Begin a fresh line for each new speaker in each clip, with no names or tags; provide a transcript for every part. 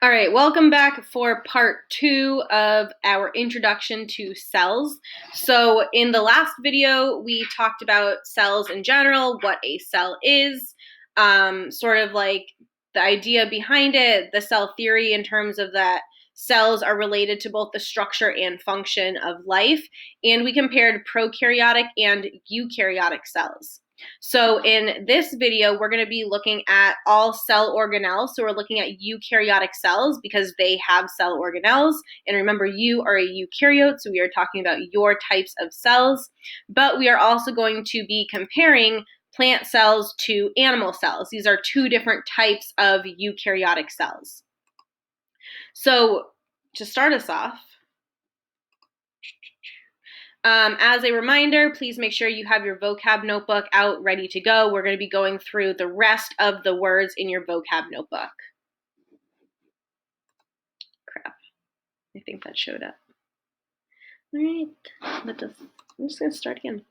All right, welcome back for part 2 of our introduction to cells. So in the last video, we talked about cells in general, what a cell is, sort of like the idea behind it, the cell theory in terms of that cells are related to both the structure and function of life, and we compared prokaryotic and eukaryotic cells. So in this video, we're going to be looking at all cell organelles. So we're looking at eukaryotic cells because they have cell organelles. And remember, you are a eukaryote, so we are talking about your types of cells. But we are also going to be comparing plant cells to animal cells. These are two different types of eukaryotic cells. So to start us off, as a reminder, please make sure you have your vocab notebook out ready to go. We're going to be going through the rest of the words in your vocab notebook. Crap. I think that showed up. All right. I'm just going to start again.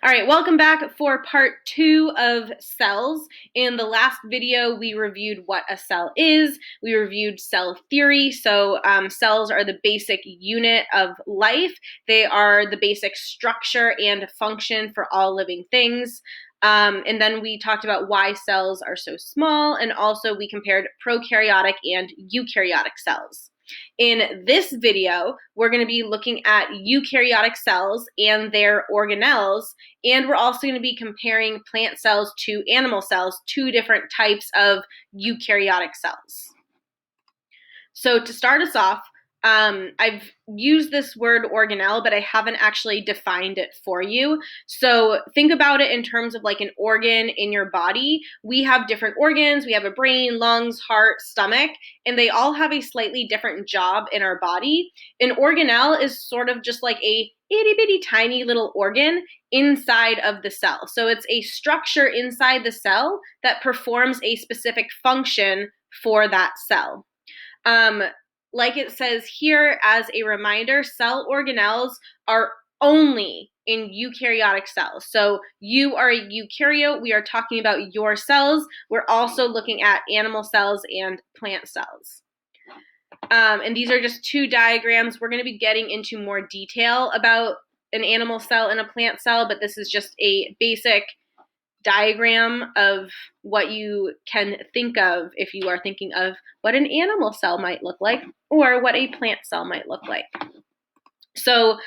All right, welcome back for part 2 of cells. In the last video, we reviewed what a cell is. We reviewed cell theory. So cells are the basic unit of life. They are the basic structure and function for all living things. And then we talked about why cells are so small, and also we compared prokaryotic and eukaryotic cells. In this video, we're going to be looking at eukaryotic cells and their organelles, and we're also going to be comparing plant cells to animal cells, two different types of eukaryotic cells. So to start us off, I've used this word organelle, but I haven't actually defined it for you. So think about it in terms of like an organ in your body. We have different organs. We have a brain, lungs, heart, stomach, and they all have a slightly different job in our body. An organelle is sort of just like a itty bitty tiny little organ inside of the cell. So it's a structure inside the cell that performs a specific function for that cell. Like it says here as a reminder, cell organelles are only in eukaryotic cells. So you are a eukaryote. We are talking about your cells. We're also looking at animal cells and plant cells. And these are just two diagrams. We're going to be getting into more detail about an animal cell and a plant cell, but this is just a basic diagram of what you can think of if you are thinking of what an animal cell might look like or what a plant cell might look like. So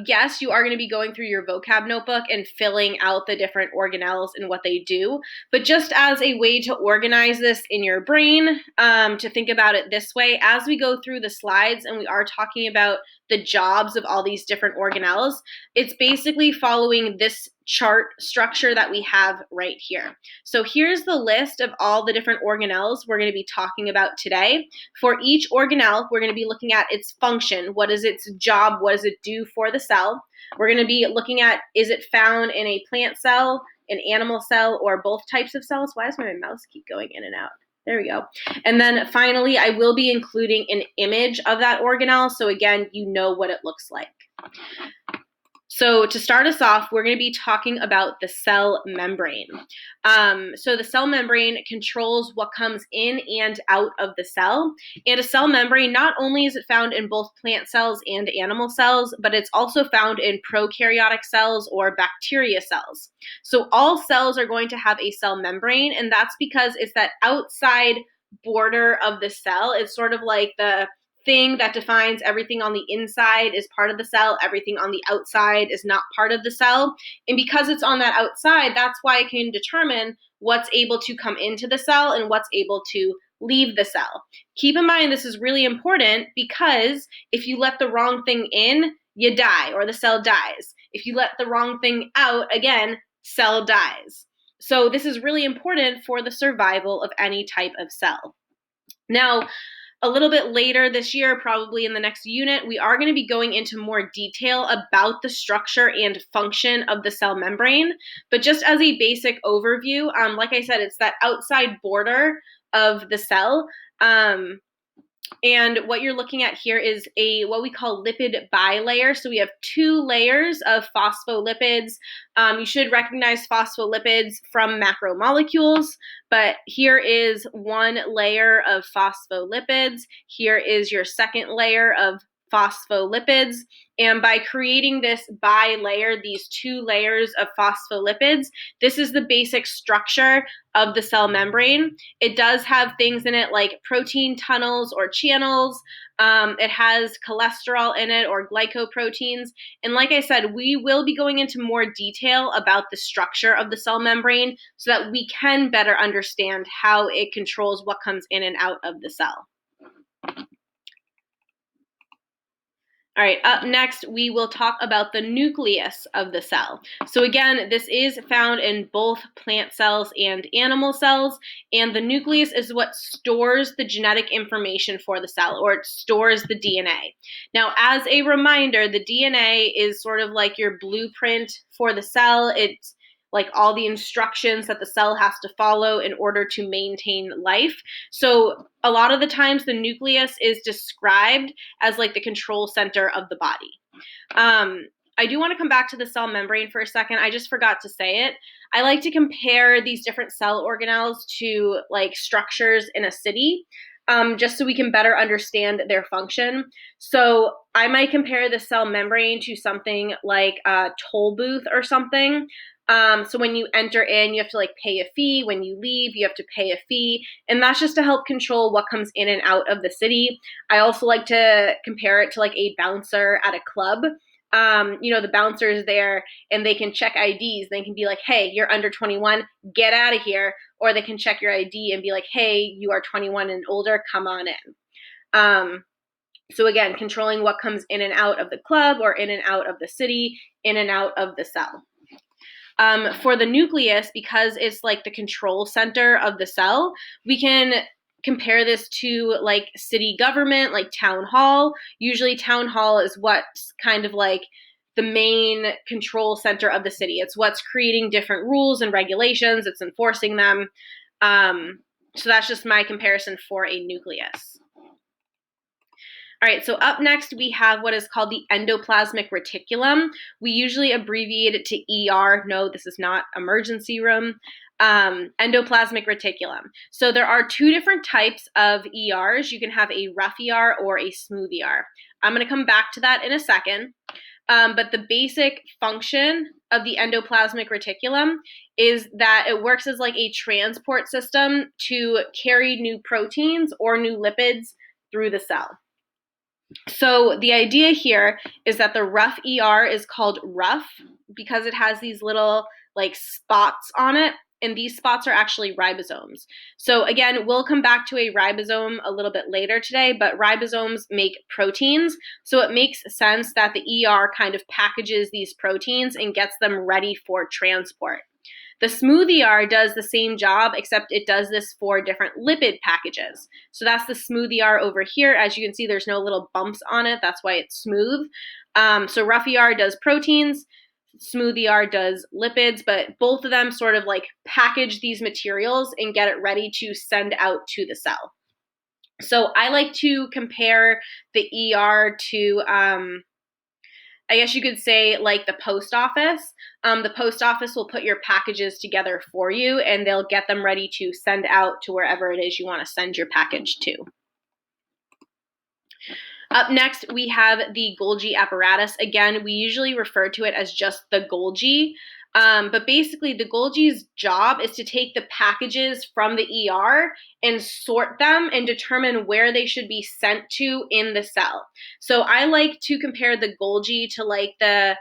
yes, you are going to be going through your vocab notebook and filling out the different organelles and what they do. But just as a way to organize this in your brain, to think about it this way, as we go through the slides and we are talking about the jobs of all these different organelles, it's basically following this chart structure that we have right here. So here's the list of all the different organelles we're going to be talking about today. For each organelle, we're going to be looking at its function. What is its job? What does it do for the cell? We're going to be looking at, is it found in a plant cell, an animal cell, or both types of cells? Why does my mouse keep going in and out? There we go. And then finally, I will be including an image of that organelle, so again, you know what it looks like. So to start us off, we're going to be talking about the cell membrane. So the cell membrane controls what comes in and out of the cell. And a cell membrane, not only is it found in both plant cells and animal cells, but it's also found in prokaryotic cells or bacteria cells. So all cells are going to have a cell membrane, and that's because it's that outside border of the cell. It's sort of like the thing that defines everything on the inside is part of the cell, everything on the outside is not part of the cell. And because it's on that outside, that's why it can determine what's able to come into the cell and what's able to leave the cell. Keep in mind, this is really important because if you let the wrong thing in, you die or the cell dies. If you let the wrong thing out, again, cell dies. So this is really important for the survival of any type of cell. Now, a little bit later this year, probably in the next unit, we are going to be going into more detail about the structure and function of the cell membrane. But just as a basic overview, like I said, it's that outside border of the cell. And what you're looking at here is what we call lipid bilayer. So we have 2 layers of phospholipids. You should recognize phospholipids from macromolecules, but here is 1 layer of phospholipids. Here is your second layer of phospholipids. And by creating this bilayer, these 2 layers of phospholipids, this is the basic structure of the cell membrane. It does have things in it like protein tunnels or channels. It has cholesterol in it or glycoproteins. And like I said, we will be going into more detail about the structure of the cell membrane so that we can better understand how it controls what comes in and out of the cell. All right, up next, we will talk about the nucleus of the cell. So again, this is found in both plant cells and animal cells, and the nucleus is what stores the genetic information for the cell, or it stores the DNA. Now, as a reminder, the DNA is sort of like your blueprint for the cell. It's like all the instructions that the cell has to follow in order to maintain life. So a lot of the times the nucleus is described as like the control center of the body. I do want to come back to the cell membrane for a second. I just forgot to say it. I like to compare these different cell organelles to like structures in a city, just so we can better understand their function. So I might compare the cell membrane to something like a toll booth or something. So when you enter in, you have to like pay a fee. When you leave, you have to pay a fee. And that's just to help control what comes in and out of the city. I also like to compare it to like a bouncer at a club. The bouncer is there and they can check IDs. They can be like, hey, you're under 21, get out of here. Or they can check your ID and be like, hey, you are 21 and older, come on in. So again, controlling what comes in and out of the club or in and out of the city, in and out of the cell. For the nucleus, because it's like the control center of the cell, we can compare this to like city government, like town hall. Usually town hall is what's kind of like the main control center of the city. It's what's creating different rules and regulations. It's enforcing them. So that's just my comparison for a nucleus. All right, so up next we have what is called the endoplasmic reticulum. We usually abbreviate it to ER. No, this is not emergency room. Endoplasmic reticulum. So there are 2 different types of ERs. You can have a rough ER or a smooth ER. I'm going to come back to that in a second. But the basic function of the endoplasmic reticulum is that it works as like a transport system to carry new proteins or new lipids through the cell. So the idea here is that the rough ER is called rough because it has these little like spots on it, and these spots are actually ribosomes. So again, we'll come back to a ribosome a little bit later today, but ribosomes make proteins, so it makes sense that the ER kind of packages these proteins and gets them ready for transport. The smooth ER does the same job, except it does this for different lipid packages. So that's the smooth ER over here. As you can see, there's no little bumps on it. That's why it's smooth. So rough ER does proteins, smooth ER does lipids, but both of them sort of like package these materials and get it ready to send out to the cell. So I like to compare the ER to I guess you could say like the post office. The post office will put your packages together for you and they'll get them ready to send out to wherever it is you want to send your package to. Up next, we have the Golgi apparatus. Again, we usually refer to it as just the Golgi. But basically, the Golgi's job is to take the packages from the ER and sort them and determine where they should be sent to in the cell. So I like to compare the Golgi to like the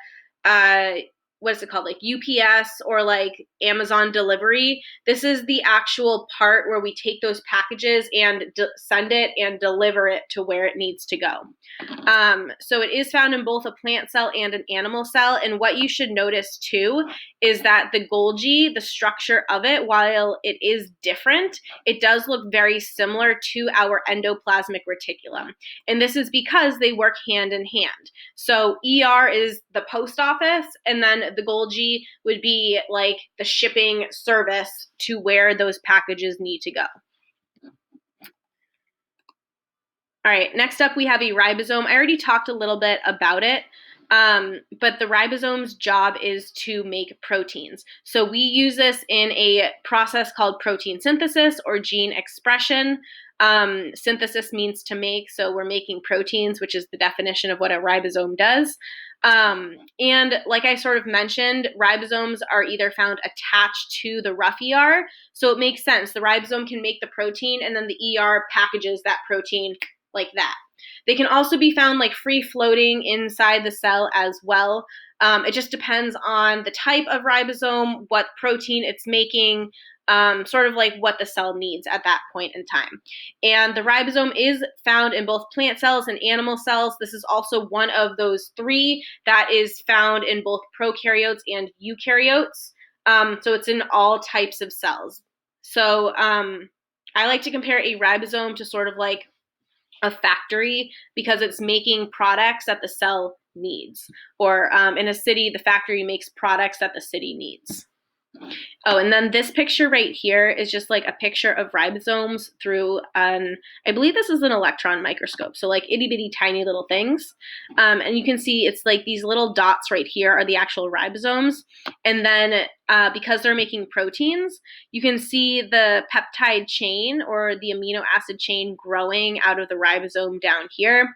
what is it called, like UPS or like Amazon delivery. This is the actual part where we take those packages and send it and deliver it to where it needs to go. So it is found in both a plant cell and an animal cell. And what you should notice too is that the Golgi, the structure of it, while it is different, it does look very similar to our endoplasmic reticulum. And this is because they work hand in hand. So ER is the post office, and then the Golgi would be like the shipping service to where those packages need to go. All right, next up we have a ribosome. I already talked a little bit about it, but the ribosome's job is to make proteins. So we use this in a process called protein synthesis or gene expression. Synthesis means to make, so we're making proteins, which is the definition of what a ribosome does. And like I sort of mentioned, ribosomes are either found attached to the rough ER, so it makes sense. The ribosome can make the protein, and then the ER packages that protein like that. They can also be found like free floating inside the cell as well. It just depends on the type of ribosome, what protein it's making, sort of like what the cell needs at that point in time. And the ribosome is found in both plant cells and animal cells. This is also one of those three that is found in both prokaryotes and eukaryotes. So it's in all types of cells. So I like to compare a ribosome to sort of like a factory because it's making products that the cell needs. Or in a city, the factory makes products that the city needs. Oh, and then this picture right here is just like a picture of ribosomes through I believe this is an electron microscope. So like itty bitty tiny little things. And you can see it's like these little dots right here are the actual ribosomes. And then because they're making proteins, you can see the peptide chain or the amino acid chain growing out of the ribosome down here.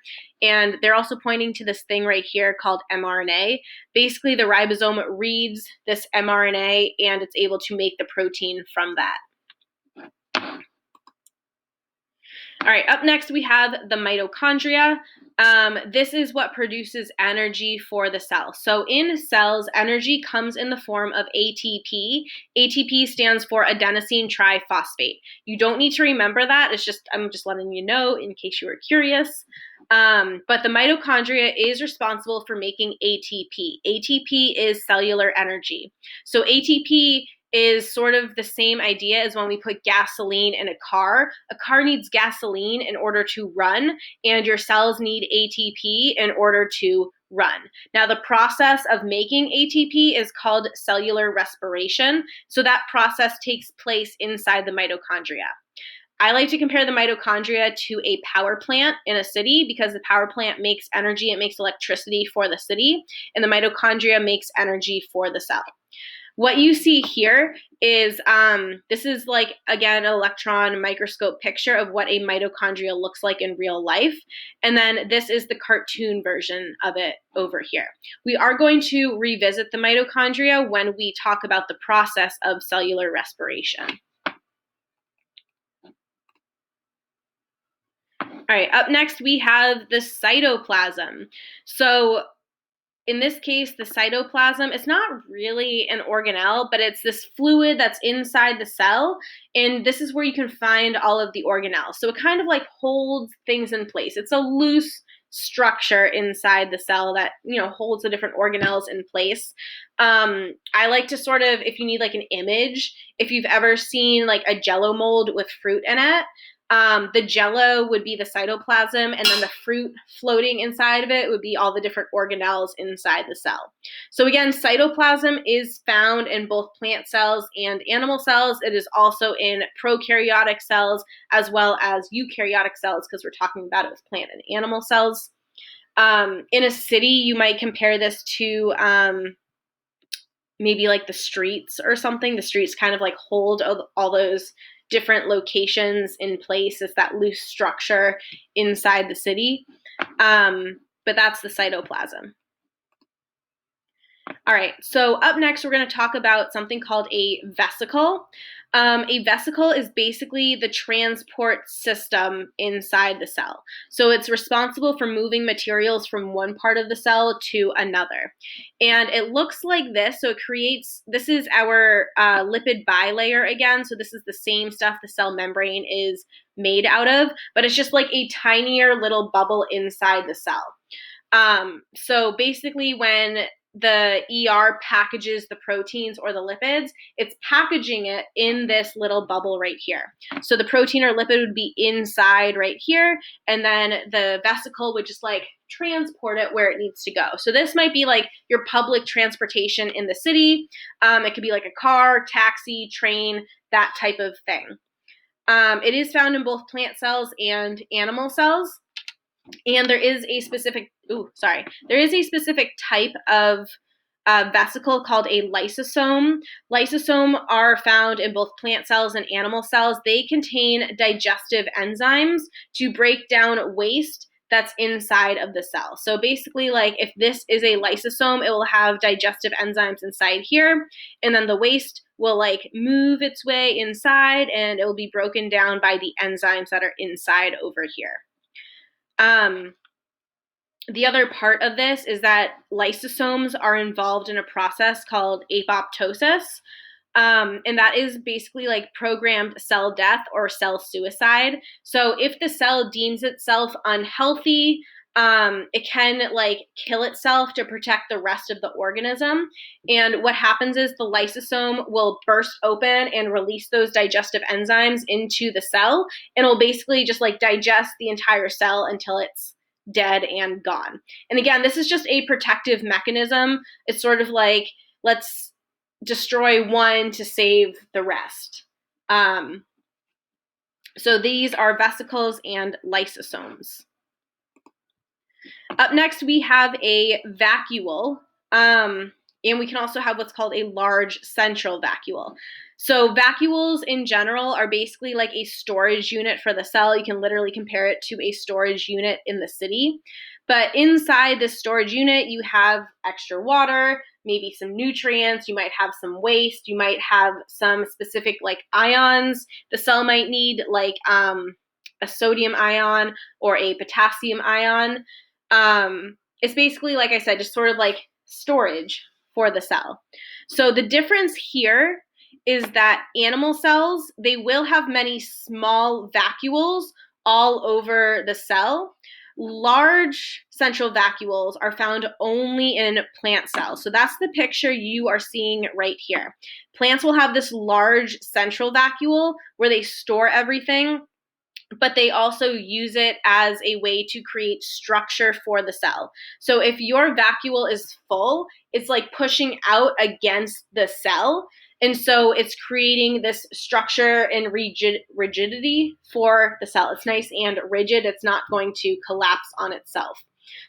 And they're also pointing to this thing right here called mRNA. Basically, the ribosome reads this mRNA and it's able to make the protein from that. All right, up next we have the mitochondria. This is what produces energy for the cell. So in cells, energy comes in the form of ATP. ATP stands for adenosine triphosphate. You don't need to remember that. I'm just letting you know in case you were curious. But the mitochondria is responsible for making ATP. ATP is cellular energy. So ATP is sort of the same idea as when we put gasoline in a car. A car needs gasoline in order to run, and your cells need ATP in order to run. Now, the process of making ATP is called cellular respiration. So that process takes place inside the mitochondria. I like to compare the mitochondria to a power plant in a city because the power plant makes energy, it makes electricity for the city, and the mitochondria makes energy for the cell. What you see here is, this is like, again, an electron microscope picture of what a mitochondria looks like in real life. And then this is the cartoon version of it over here. We are going to revisit the mitochondria when we talk about the process of cellular respiration. All right, up next we have the cytoplasm. So in this case, the cytoplasm, it's not really an organelle, but it's this fluid that's inside the cell. And this is where you can find all of the organelles. So it kind of like holds things in place. It's a loose structure inside the cell that, holds the different organelles in place. I like to sort of, if you need like an image, if you've ever seen like a Jello mold with fruit in it, the Jello would be the cytoplasm, and then the fruit floating inside of it would be all the different organelles inside the cell. So again, cytoplasm is found in both plant cells and animal cells. It is also in prokaryotic cells as well as eukaryotic cells because we're talking about it with plant and animal cells. In a city, you might compare this to maybe like the streets or something. The streets kind of like hold all those different locations in place. It's that loose structure inside the city. But that's the cytoplasm. All right, so up next, we're going to talk about something called a vesicle. A vesicle is basically the transport system inside the cell. So it's responsible for moving materials from one part of the cell to another. And it looks like this. So this is our lipid bilayer again. So this is the same stuff the cell membrane is made out of, but it's just like a tinier little bubble inside the cell. So basically when the ER packages the proteins or the lipids, it's packaging it in this little bubble right here. So the protein or lipid would be inside right here, and then the vesicle would just like transport it where it needs to go. So this might be like your public transportation in the city. It could be like a car, taxi, train, that type of thing. It is found in both plant cells and animal cells. And there is a specific type of vesicle called a lysosome. Lysosome are found in both plant cells and animal cells. They contain digestive enzymes to break down waste that's inside of the cell. So basically, like if this is a lysosome, it will have digestive enzymes inside here, and then the waste will like move its way inside, and it will be broken down by the enzymes that are inside over here. The other part of this is that lysosomes are involved in a process called apoptosis. And that is basically like programmed cell death or cell suicide. So if the cell deems itself unhealthy, it can like kill itself to protect the rest of the organism. And what happens is the lysosome will burst open and release those digestive enzymes into the cell, and it'll basically just like digest the entire cell until it's dead and gone. And again, this is just a protective mechanism. It's sort of like, let's destroy one to save the rest. So these are vesicles and lysosomes. Up next, we have a vacuole, and we can also have what's called a large central vacuole. So vacuoles in general are basically like a storage unit for the cell. You can literally compare it to a storage unit in the city. But inside this storage unit, you have extra water, maybe some nutrients, you might have some waste, you might have some specific like ions the cell might need, like a sodium ion or a potassium ion. It's basically, like I said, just sort of like storage for the cell. So the difference here is that animal cells, they will have many small vacuoles all over the cell. Large central vacuoles are found only in plant cells. So that's the picture you are seeing right here. Plants will have this large central vacuole where they store everything, but they also use it as a way to create structure for the cell. So if your vacuole is full, it's like pushing out against the cell. And so it's creating this structure and rigidity for the cell. It's nice and rigid. It's not going to collapse on itself.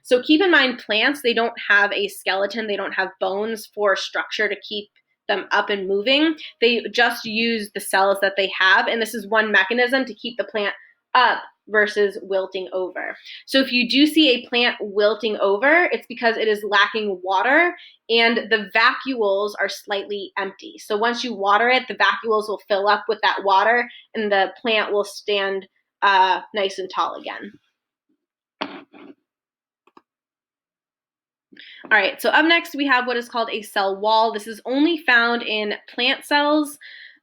So keep in mind, plants, they don't have a skeleton. They don't have bones for structure to keep them up and moving. They just use the cells that they have. And this is one mechanism to keep the plant up versus wilting over. So if you do see a plant wilting over, it's because it is lacking water and the vacuoles are slightly empty. So once you water it, the vacuoles will fill up with that water and the plant will stand nice and tall again. All right, so up next we have what is called a cell wall. This is only found in plant cells.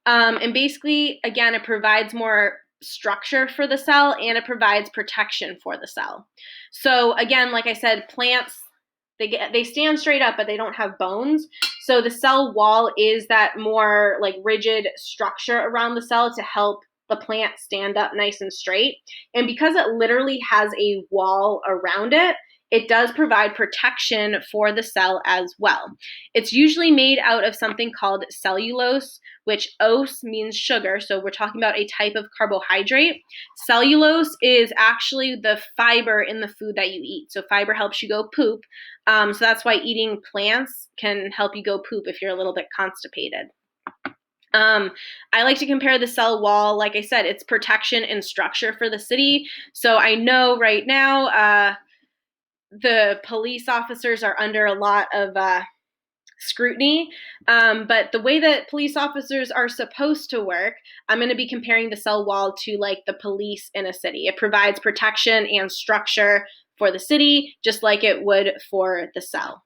And basically, again, it provides more structure for the cell and it provides protection for the cell. So again, like I said, plants, they stand straight up, but they don't have bones. So the cell wall is that more like rigid structure around the cell to help the plant stand up nice and straight. And because it literally has a wall around it, it does provide protection for the cell as well. It's usually made out of something called cellulose, which os means sugar. So we're talking about a type of carbohydrate. Cellulose is actually the fiber in the food that you eat. So fiber helps you go poop. So that's why eating plants can help you go poop if you're a little bit constipated. I like to compare the cell wall, like I said, it's protection and structure for the city. So I know right now, the police officers are under a lot of scrutiny, but the way that police officers are supposed to work, I'm going to be comparing the cell wall to like the police in a city. It provides protection and structure for the city, just like it would for the cell.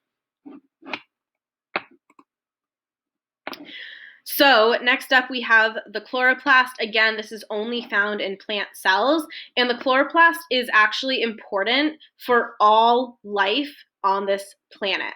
So next up we have the chloroplast. Again, this is only found in plant cells, and the chloroplast is actually important for all life on this planet.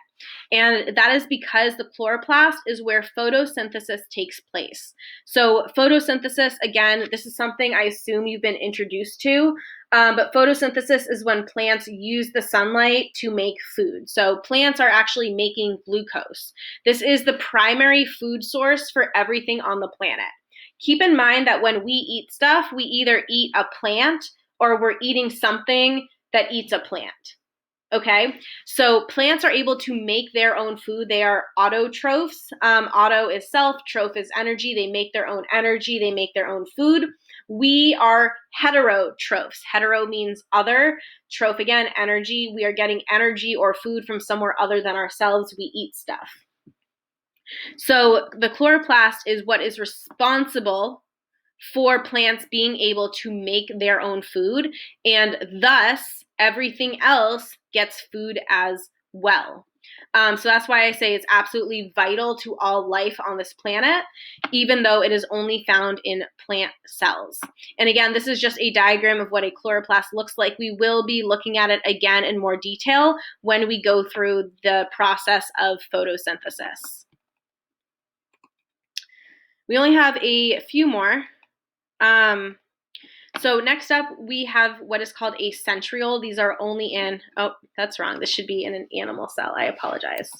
And that is because the chloroplast is where photosynthesis takes place. So photosynthesis, again, this is something I assume you've been introduced to, but photosynthesis is when plants use the sunlight to make food. So plants are actually making glucose. This is the primary food source for everything on the planet. Keep in mind that when we eat stuff, we either eat a plant or we're eating something that eats a plant. Okay, so plants are able to make their own food. They are autotrophs. Auto is self, troph is energy. They make their own energy. They make their own food. We are heterotrophs. Hetero means other. Troph, again, energy. We are getting energy or food from somewhere other than ourselves. We eat stuff. So the chloroplast is what is responsible for plants being able to make their own food, and thus everything else gets food as well. So that's why I say it's absolutely vital to all life on this planet, even though it is only found in plant cells. And again, this is just a diagram of what a chloroplast looks like. We will be looking at it again in more detail when we go through the process of photosynthesis. We only have a few more. So next up, we have what is called a centriole. These are only in, oh, that's wrong. This should be in an animal cell. I apologize.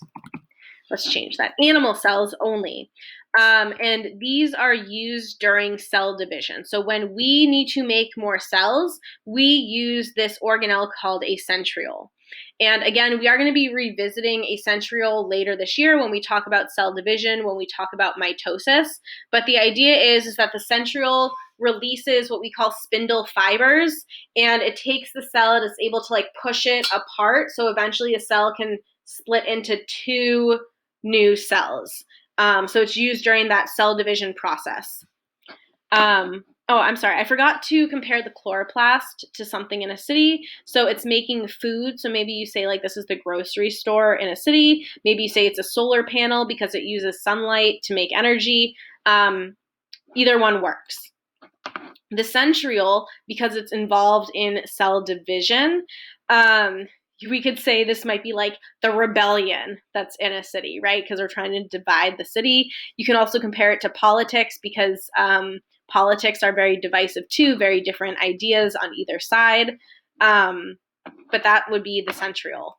Let's change that. Animal cells only. And these are used during cell division. So when we need to make more cells, we use this organelle called a centriole. And again, we are going to be revisiting a centriole later this year when we talk about cell division, when we talk about mitosis. But the idea is that the centriole releases what we call spindle fibers, and it takes the cell and is able to like push it apart. So eventually a cell can split into two new cells. So it's used during that cell division process. Oh, I'm sorry. I forgot to compare the chloroplast to something in a city. So it's making food. So maybe you say like this is the grocery store in a city. Maybe you say it's a solar panel because it uses sunlight to make energy. Either one works. The centriole, because it's involved in cell division, we could say this might be like the rebellion that's in a city, right? Because we're trying to divide the city. You can also compare it to politics because politics are very divisive too, very different ideas on either side. But that would be the centriole.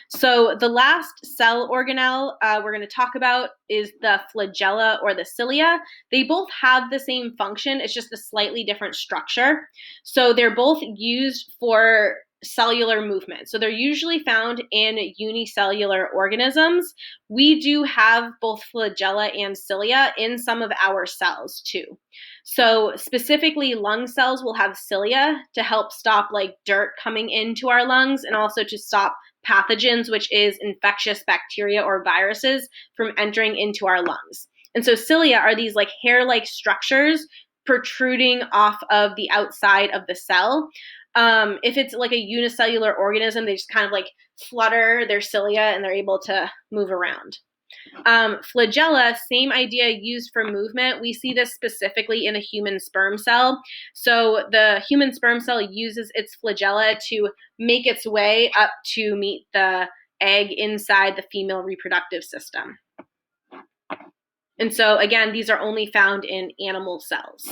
So the last cell organelle we're going to talk about is the flagella or the cilia. They both have the same function. It's just a slightly different structure. So they're both used for cellular movement. So they're usually found in unicellular organisms. We do have both flagella and cilia in some of our cells too. So specifically lung cells will have cilia to help stop like dirt coming into our lungs and also to stop pathogens, which is infectious bacteria or viruses, from entering into our lungs. And so cilia are these like hair-like structures protruding off of the outside of the cell. If it's like a unicellular organism, they just kind of like flutter their cilia and they're able to move around. Flagella, same idea, used for movement. We see this specifically in a human sperm cell. So the human sperm cell uses its flagella to make its way up to meet the egg inside the female reproductive system. And so again, these are only found in animal cells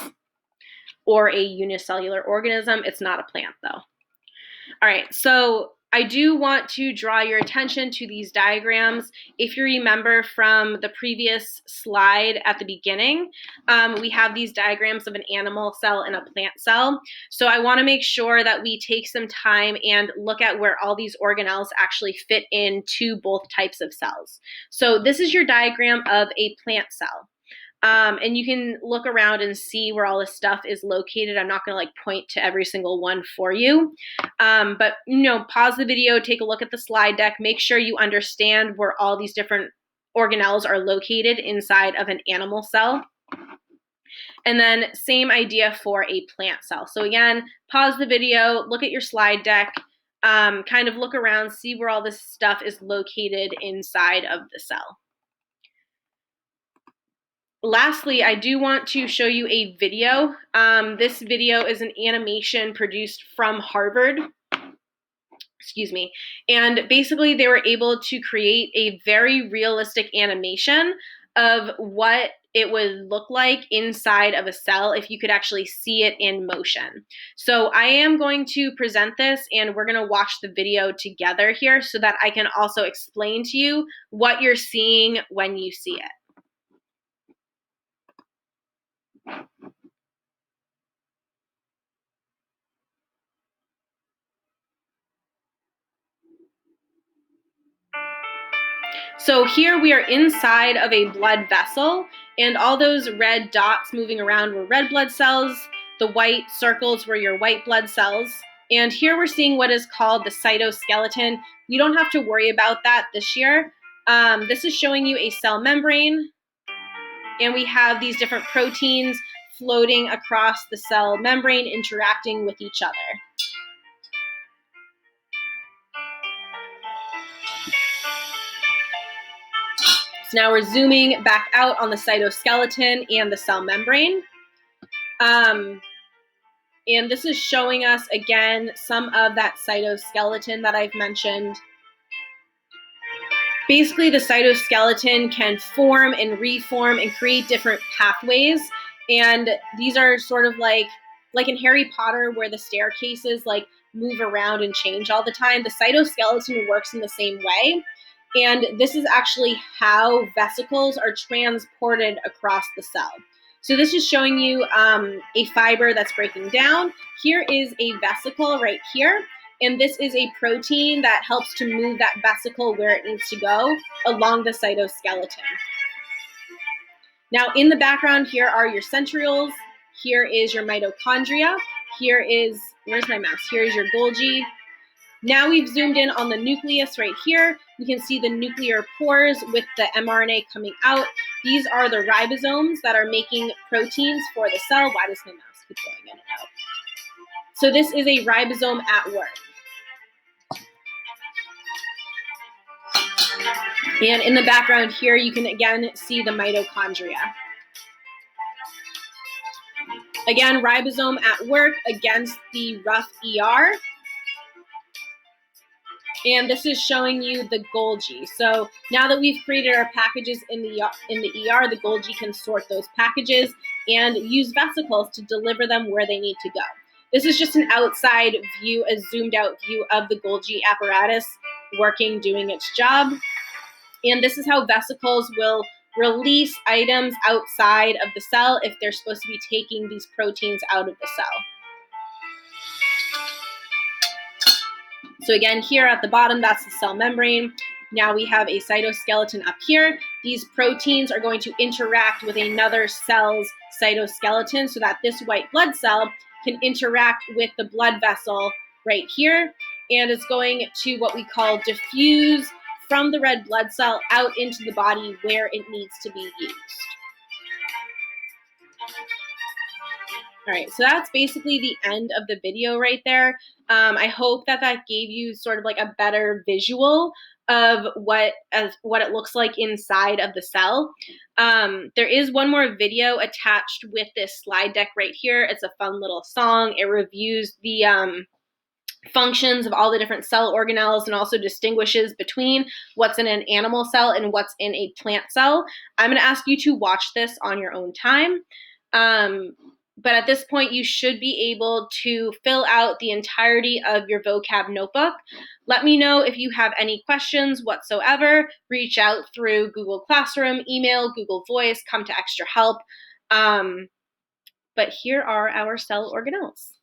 or a unicellular organism. It's not a plant though. All right, so I do want to draw your attention to these diagrams. If you remember from the previous slide at the beginning, we have these diagrams of an animal cell and a plant cell. So I want to make sure that we take some time and look at where all these organelles actually fit into both types of cells. So this is your diagram of a plant cell. And you can look around and see where all this stuff is located. I'm not going to like point to every single one for you. But, you know, pause the video, take a look at the slide deck, make sure you understand where all these different organelles are located inside of an animal cell. And then same idea for a plant cell. So again, pause the video, look at your slide deck, kind of look around, see where all this stuff is located inside of the cell. Lastly, I do want to show you a video. This video is an animation produced from Harvard. Excuse me. And basically they were able to create a very realistic animation of what it would look like inside of a cell if you could actually see it in motion. So I am going to present this and we're going to watch the video together here so that I can also explain to you what you're seeing when you see it. So here we are inside of a blood vessel, and all those red dots moving around were red blood cells. The white circles were your white blood cells. And here we're seeing what is called the cytoskeleton. You don't have to worry about that this year. This is showing you a cell membrane, and we have these different proteins floating across the cell membrane, interacting with each other. So now we're zooming back out on the cytoskeleton and the cell membrane. And this is showing us, again, some of that cytoskeleton that I've mentioned. Basically, the cytoskeleton can form and reform and create different pathways. And these are sort of like in Harry Potter, where the staircases like move around and change all the time. The cytoskeleton works in the same way. And this is actually how vesicles are transported across the cell. So this is showing you a fiber that's breaking down. Here is a vesicle right here. And this is a protein that helps to move that vesicle where it needs to go along the cytoskeleton. Now, in the background, here are your centrioles. Here is your mitochondria. Here is, where's my mouse? Here is your Golgi. Now we've zoomed in on the nucleus right here. You can see the nuclear pores with the mRNA coming out. These are the ribosomes that are making proteins for the cell. Why does my mouse keep going in and out? So this is a ribosome at work. And in the background here, you can again see the mitochondria. Again, ribosome at work against the rough ER. And this is showing you the Golgi. So now that we've created our packages in the ER, the Golgi can sort those packages and use vesicles to deliver them where they need to go. This is just an outside view, a zoomed out view of the Golgi apparatus working, doing its job. And this is how vesicles will release items outside of the cell if they're supposed to be taking these proteins out of the cell. So again, here at the bottom, that's the cell membrane. Now we have a cytoskeleton up here. These proteins are going to interact with another cell's cytoskeleton so that this white blood cell can interact with the blood vessel right here. And it's going to what we call diffuse from the red blood cell out into the body where it needs to be used. All right, so that's basically the end of the video right there. I hope that gave you sort of like a better visual of what it looks like inside of the cell. There is one more video attached with this slide deck right here. It's a fun little song. It reviews the functions of all the different cell organelles and also distinguishes between what's in an animal cell and what's in a plant cell. I'm going to ask you to watch this on your own time. But at this point, you should be able to fill out the entirety of your vocab notebook. Let me know if you have any questions whatsoever. Reach out through Google Classroom, email, Google Voice, come to Extra Help. But here are our cell organelles.